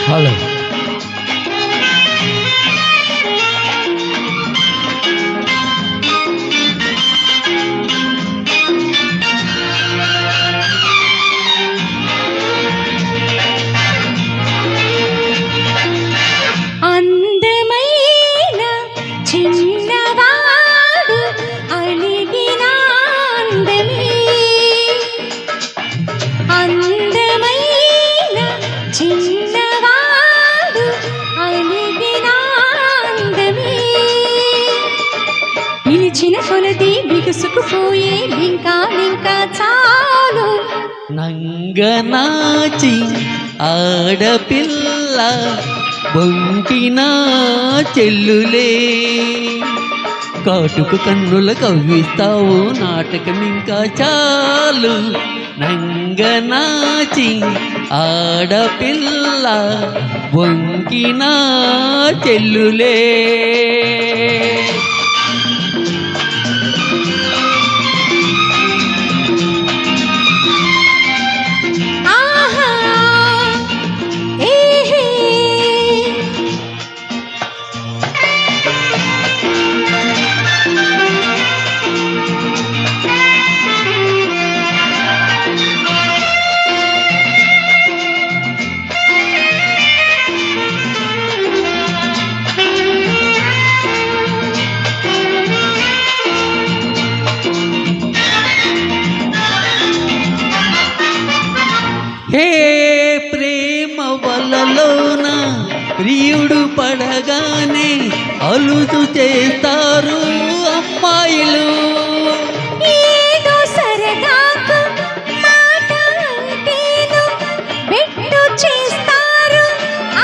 Hello అందమైన చిన్నవాడు అలిగిన అందమే, అందమైన చిన్నవాడు అలిగిన అందమే, పిలిచిన కొలది బిగుసుకుపోయే ఇంకా చాలు. నంగనాచి ఆడపిల్ల బొంకిన చెల్లులే, కాటుకు కన్నుల కవ్విస్తావు నాటకం ఇంకా చాలు. నంగనాచి ఆడపిల్ల బొంకిన చెల్లులే. హే ప్రేమ వలలోన ప్రియుడు పడగానే అలుసు చేస్తారు అమ్మాయిలు. ఏదో సరదాకు మాట అంటేను బెట్టు చేస్తారు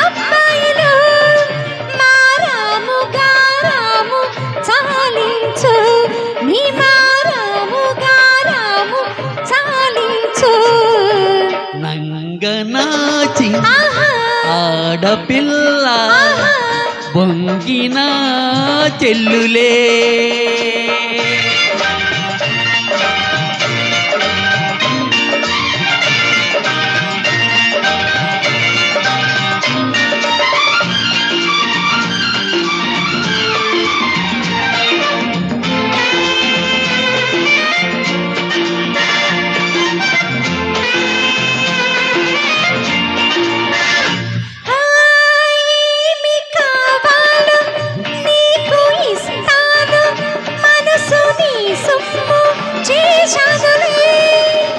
అబ్బాయిలు. మారాము గారాము చాలించు, నీ మారాము గారాము చాలించు. నంగనాచి ఆడపిల్ల బొంగిన చెల్లులే.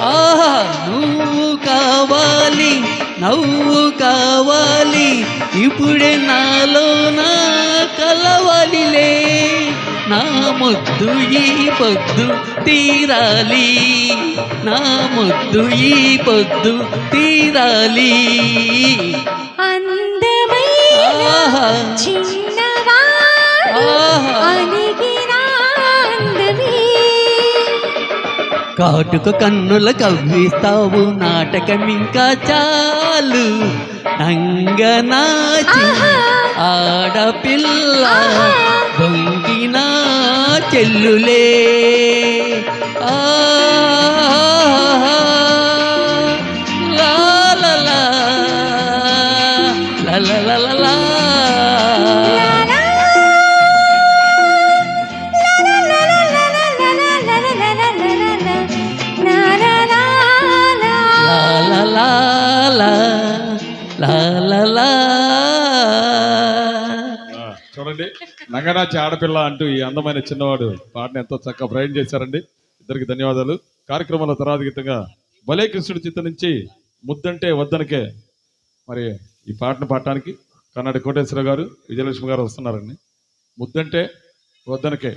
ఆహా నువ్వు కావాలి, నవ్వు కావాలి, ఇప్పుడే నాలో నా కలవాలిలే. నా ముద్దు ఈ పొద్దు తీరాలి, నా ముద్దు ఈ పొద్దు తీరాలి. అందమైన చిన్నవాడు అలిగిన అందమే, కాటుక కన్నుల కవ్విస్తావు నాటకం ఇంకా చాలు. నంగనాచి ఆడపిల్ల బొంగిన చెల్లులే. ఆ లా లా లా లా లా లా లా. చూడండి, నంగనాచి ఆడపిల్ల అంటూ ఈ అందమైన చిన్నవాడు పాటను ఎంతో చక్కగా ప్రయాణం చేశారండి. ఇద్దరికి ధన్యవాదాలు. కార్యక్రమంలో తర్వాత గీతంగా భలే కృష్ణుడి చిత్తం నుంచి ముద్దంటే వద్దనకే మరి ఈ పాటను పాడటానికి కన్నడ కోటేశ్వర గారు, విజయలక్ష్మి గారు వస్తున్నారండి. ముద్దంటే వద్దనకే